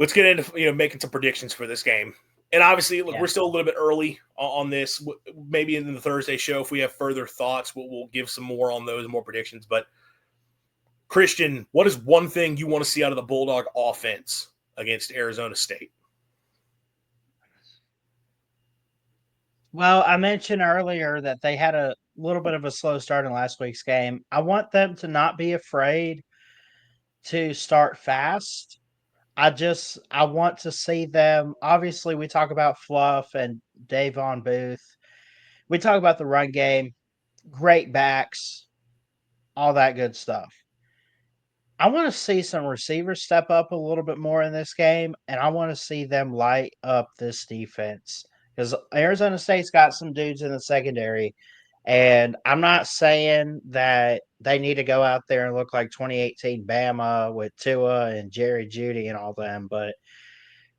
let's get into making some predictions for this game. And obviously, look, Yeah. we're still a little bit early on this. Maybe in the Thursday show, if we have further thoughts, we'll give some more on those, more predictions. But Christian, what is one thing you want to see out of the Bulldog offense against Arizona State? Well, I mentioned earlier that they had a little bit of a slow start in last week's game. I want them to not be afraid to start fast. I want to see them. Obviously, we talk about Fluff and Davon Booth. We talk about the run game, great backs, all that good stuff. I want to see some receivers step up a little bit more in this game, and I want to see them light up this defense because Arizona State's got some dudes in the secondary. And I'm not saying that they need to go out there and look like 2018 Bama with Tua and Jerry Judy and all them, but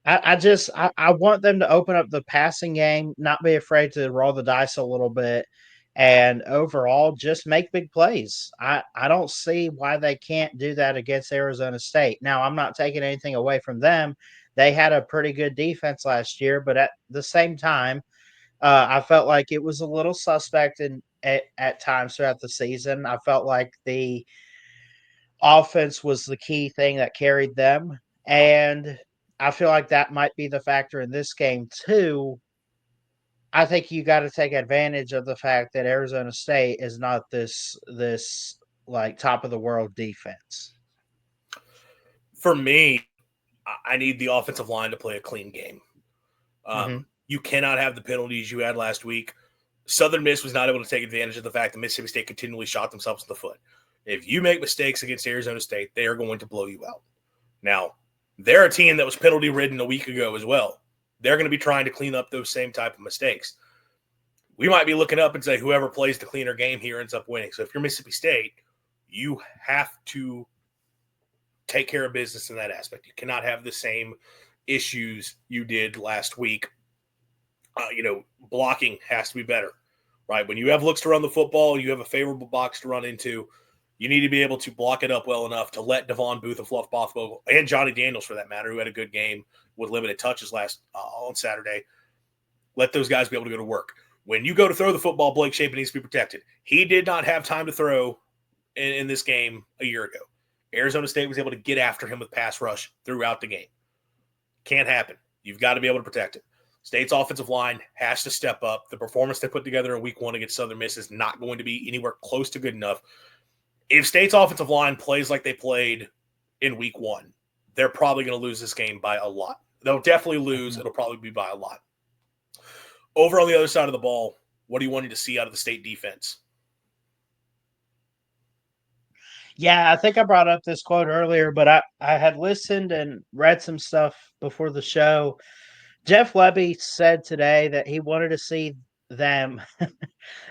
I want them to open up the passing game, not be afraid to roll the dice a little bit, and overall just make big plays. I don't see why they can't do that against Arizona State. Now, I'm not taking anything away from them. They had a pretty good defense last year, but at the same time, I felt like it was a little suspect at times throughout the season. I felt like the offense was the key thing that carried them. And I feel like that might be the factor in this game too. I think you got to take advantage of the fact that Arizona State is not this like top of the world defense. For me, I need the offensive line to play a clean game. Mm-hmm. You cannot have the penalties you had last week. Southern Miss was not able to take advantage of the fact that Mississippi State continually shot themselves in the foot. If you make mistakes against Arizona State, they are going to blow you out. Now, they're a team that was penalty-ridden a week ago as well. They're going to be trying to clean up those same type of mistakes. We might be looking up and say whoever plays the cleaner game here ends up winning. So if you're Mississippi State, you have to take care of business in that aspect. You cannot have the same issues you did last week. Blocking has to be better, right? When you have looks to run the football, you have a favorable box to run into. You need to be able to block it up well enough to let Devon Booth and Fluff Bothwell, and Johnny Daniels for that matter, who had a good game with limited touches last on Saturday, let those guys be able to go to work. When you go to throw the football, Blake Shapen needs to be protected. He did not have time to throw in this game a year ago. Arizona State was able to get after him with pass rush throughout the game. Can't happen. You've got to be able to protect it. State's offensive line has to step up. The performance they put together in week 1 against Southern Miss is not going to be anywhere close to good enough. If State's offensive line plays like they played in week 1, they're probably going to lose this game by a lot. They'll definitely lose. It'll probably be by a lot. Over on the other side of the ball, what do you want to see out of the State defense? Yeah, I think I brought up this quote earlier, but I had listened and read some stuff before the show. Jeff Lebby said today that he wanted to see them.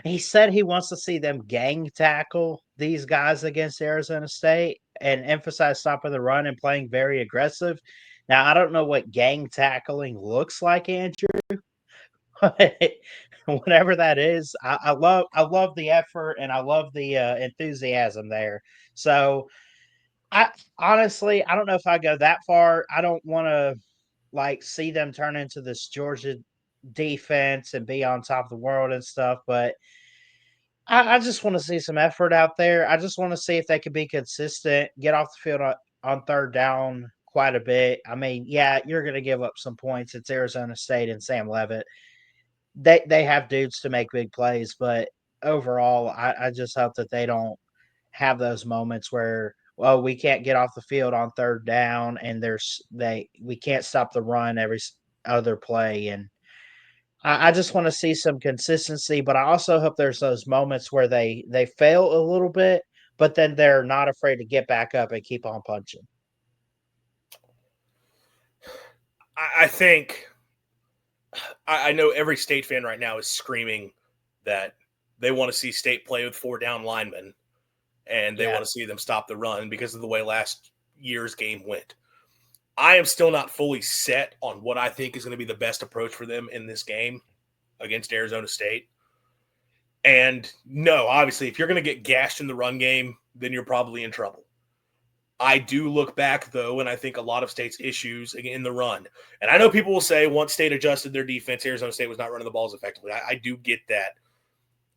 He said he wants to see them gang tackle these guys against Arizona State and emphasize stopping the run and playing very aggressive. Now, I don't know what gang tackling looks like, Andrew, but whatever that is, I love the effort and I love the enthusiasm there. So, I honestly, I don't know if I go that far. I don't want to like see them turn into this Georgia defense and be on top of the world and stuff, but I just want to see some effort out there. I just want to see if they could be consistent, get off the field on third down quite a bit. I mean, yeah, you're going to give up some points. It's Arizona State and Sam Levitt. They have dudes to make big plays, but overall, I just hope that they don't have those moments where well we can't get off the field on third down and we can't stop the run every other play and I just want to see some consistency, but I also hope there's those moments where they fail a little bit, but then they're not afraid to get back up and keep on punching. I think I know every State fan right now is screaming that they want to see State play with 4 down linemen and they want to see them stop the run because of the way last year's game went. I am still not fully set on what I think is going to be the best approach for them in this game against Arizona State. And no, obviously, if you're going to get gashed in the run game, then you're probably in trouble. I do look back, though, and I think a lot of State's issues in the run. And I know people will say once State adjusted their defense, Arizona State was not running the balls effectively. I do get that.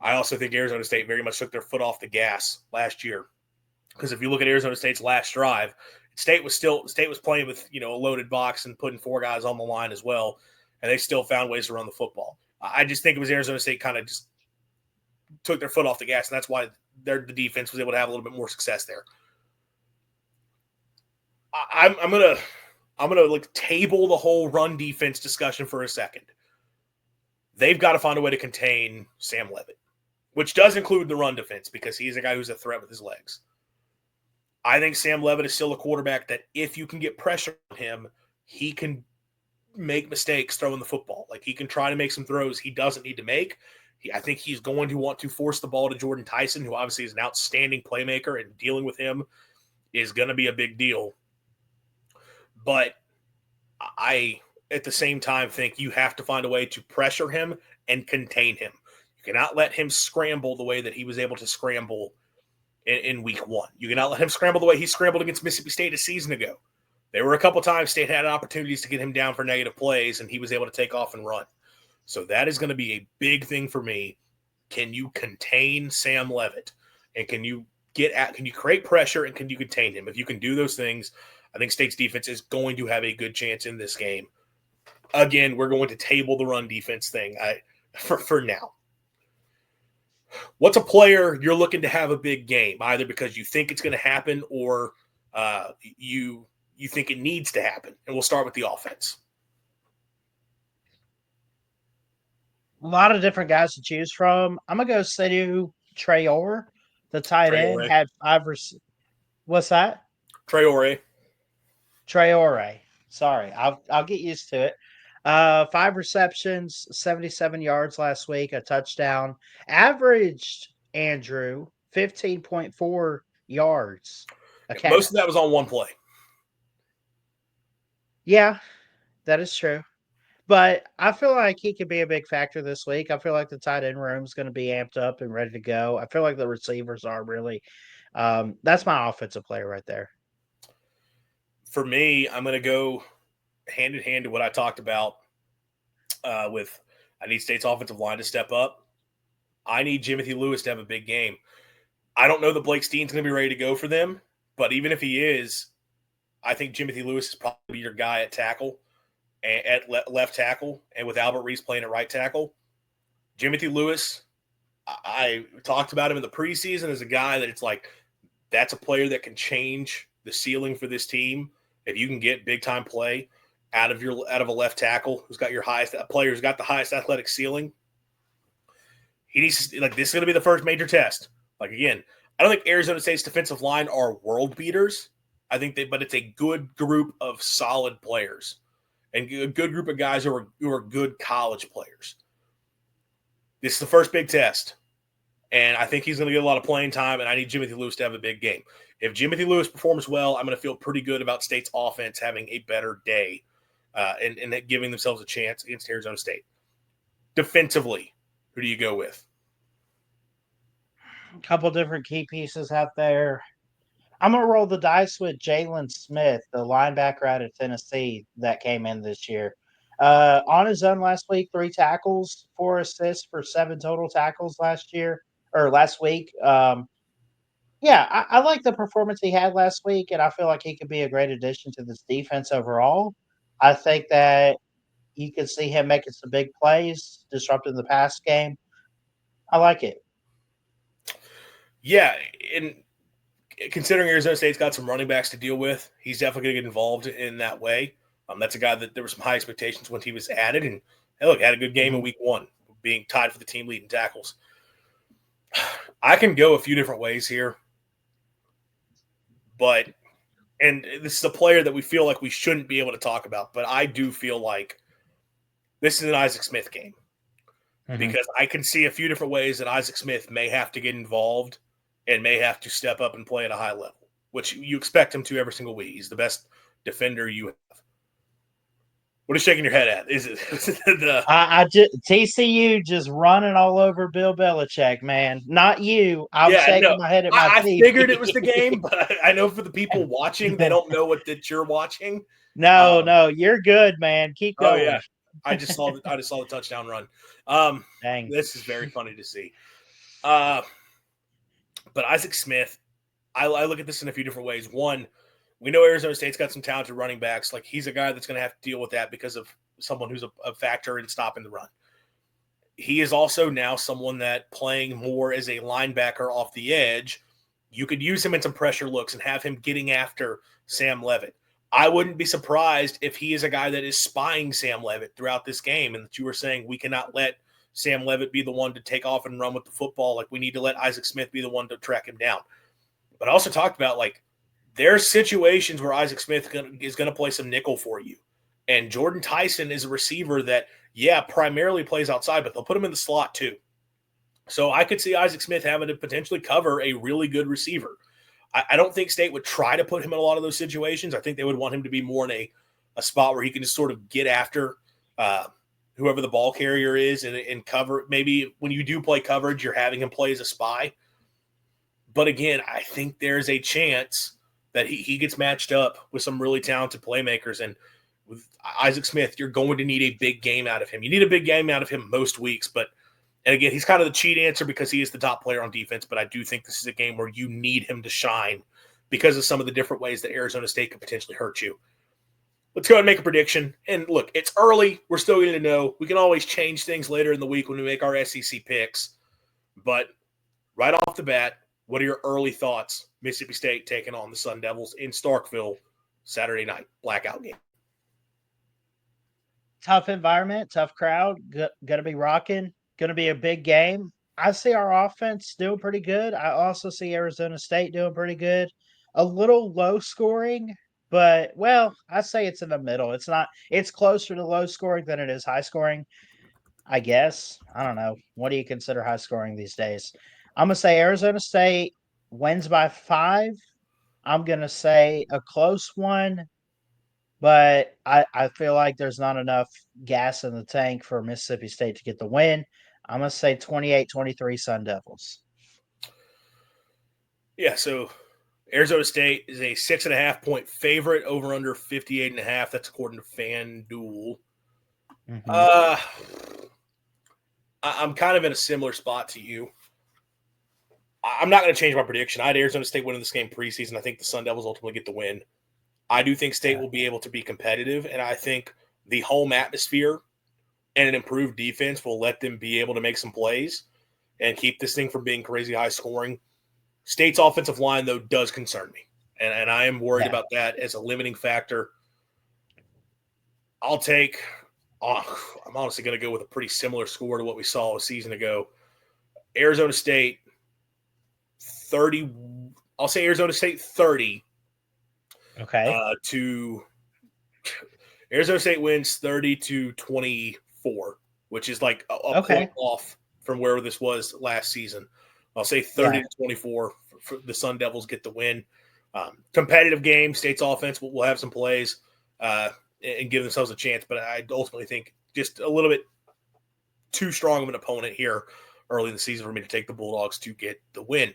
I also think Arizona State very much took their foot off the gas last year. Because if you look at Arizona State's last drive, State was playing with a loaded box and putting 4 guys on the line as well, and they still found ways to run the football. I just think it was Arizona State kind of just took their foot off the gas, and that's why the defense was able to have a little bit more success there. I'm gonna like table the whole run defense discussion for a second. They've got to find a way to contain Sam Leavitt, which does include the run defense because he's a guy who's a threat with his legs. I think Sam Leavitt is still a quarterback that if you can get pressure on him, he can make mistakes throwing the football. Like he can try to make some throws he doesn't need to make. I think he's going to want to force the ball to Jordan Tyson, who obviously is an outstanding playmaker, and dealing with him is going to be a big deal. But I, at the same time, think you have to find a way to pressure him and contain him. You cannot let him scramble the way that he was able to scramble in week 1. You cannot let him scramble the way he scrambled against Mississippi State a season ago. There were a couple times State had opportunities to get him down for negative plays, and he was able to take off and run. So that is going to be a big thing for me. Can you contain Sam Leavitt? And can you create pressure, and can you contain him? If you can do those things, I think State's defense is going to have a good chance in this game. Again, we're going to table the run defense thing for now. What's a player you're looking to have a big game, either because you think it's going to happen or you think it needs to happen? And we'll start with the offense. A lot of different guys to choose from. I'm going to go Sedu Traore, the tight end, had 5 What's that? Traore. Sorry, I'll get used to it. 5 receptions, 77 yards last week, a touchdown. Averaged, Andrew, 15.4 yards a catch. Most of that was on one play. Yeah, that is true. But I feel like he could be a big factor this week. I feel like the tight end room is going to be amped up and ready to go. I feel like the receivers are really that's my offensive player right there. For me, I'm going to go hand in hand to what I talked about with I need State's offensive line to step up. I need Jimothy Lewis to have a big game. I don't know that Blake Steen's going to be ready to go for them, but even if he is, I think Jimothy Lewis is probably your guy at tackle, at left tackle, and with Albert Reese playing at right tackle. Jimothy Lewis, I talked about him in the preseason as a guy that it's like that's a player that can change the ceiling for this team. If you can get big time play out of a left tackle who's got a player who's got the highest athletic ceiling, he needs to, like, this is going to be the first major test. Like, again, I don't think Arizona State's defensive line are world beaters. But it's a good group of solid players and a good group of guys who are good college players. This is the first big test, and I think he's going to get a lot of playing time, and I need Jimothy Lewis to have a big game. If Jimothy Lewis performs well, I'm going to feel pretty good about State's offense having a better day and giving themselves a chance against Arizona State. Defensively, who do you go with? A couple different key pieces out there. I'm going to roll the dice with Jalen Smith, the linebacker out of Tennessee that came in this year. On his own last week, 3 tackles, 4 assists for 7 total tackles last week. I like the performance he had last week, and I feel like he could be a great addition to this defense overall. I think that you could see him making some big plays, disrupting the pass game. I like it. Yeah, and considering Arizona State's got some running backs to deal with, he's definitely going to get involved in that way. That's a guy that there were some high expectations when he was added, and hey, look, had a good game in week 1, being tied for the team lead in tackles. I can go a few different ways here, and this is a player that we feel like we shouldn't be able to talk about, but I do feel like this is an Isaac Smith game because I can see a few different ways that Isaac Smith may have to get involved and may have to step up and play at a high level, which you expect him to every single week. He's the best defender you have. What are you shaking your head at? Is it the? I just TCU just running all over Bill Belichick, man. Not you. I'm Yeah, no. shaking my head at my I figured it was the game, TV. but I know for the people watching, they don't know that you're watching. No, you're good, man. Keep Oh going. yeah, I just saw the touchdown run. Dang. This is very funny to see. But Isaac Smith, I look at this in a few different ways. One, we know Arizona State's got some talented running backs. Like he's a guy that's going to have to deal with that because of someone who's a factor in stopping the run. He is also now someone that playing more as a linebacker off the edge, you could use him in some pressure looks and have him getting after Sam Levitt. I wouldn't be surprised if he is a guy that is spying Sam Levitt throughout this game and that you were saying we cannot let Sam Levitt be the one to take off and run with the football. Like we need to let Isaac Smith be the one to track him down. But I also talked about like there's situations where Isaac Smith is going to play some nickel for you. And Jordan Tyson is a receiver that, primarily plays outside, but they'll put him in the slot too. So I could see Isaac Smith having to potentially cover a really good receiver. I don't think State would try to put him in a lot of those situations. I think they would want him to be more in a spot where he can just sort of get after whoever the ball carrier is and cover. Maybe when you do play coverage, you're having him play as a spy. But again, I think there's a chance that he gets matched up with some really talented playmakers. And with Isaac Smith, you're going to need a big game out of him. You need a big game out of him most weeks. And again, he's kind of the cheat answer because he is the top player on defense. But I do think this is a game where you need him to shine because of some of the different ways that Arizona State could potentially hurt you. Let's go ahead and make a prediction. And look, it's early. We're still going to know. We can always change things later in the week when we make our SEC picks. But right off the bat, what are your early thoughts? Mississippi State taking on the Sun Devils in Starkville Saturday night, blackout game. Tough environment, tough crowd. Going to be rocking. Going to be a big game. I see our offense doing pretty good. I also see Arizona State doing pretty good. A little low scoring, but I say it's in the middle. It's closer to low scoring than it is high scoring, I guess. I don't know. What do you consider high scoring these days? I'm going to say Arizona State wins by 5. I'm going to say a close one, but I feel like there's not enough gas in the tank for Mississippi State to get the win. I'm going to say 28-23 Sun Devils. Yeah, so Arizona State is a 6.5-point favorite, over under 58.5. That's according to FanDuel. Mm-hmm. I'm kind of in a similar spot to you. I'm not going to change my prediction. I had Arizona State winning this game preseason. I think the Sun Devils ultimately get the win. I do think State will be able to be competitive, and I think the home atmosphere and an improved defense will let them be able to make some plays and keep this thing from being crazy high scoring. State's offensive line, though, does concern me, and I am worried about that as a limiting factor. I'm honestly going to go with a pretty similar score to what we saw a season ago. Arizona State 30. I'll say Arizona State 30. Okay. Arizona State wins 30-24, which is like a point off from where this was last season. I'll say 30-24 for the Sun Devils get the win. Competitive game. State's offense will have some plays and give themselves a chance, but I ultimately think just a little bit too strong of an opponent here early in the season for me to take the Bulldogs to get the win.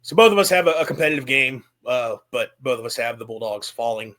So both of us have a competitive game, but both of us have the Bulldogs falling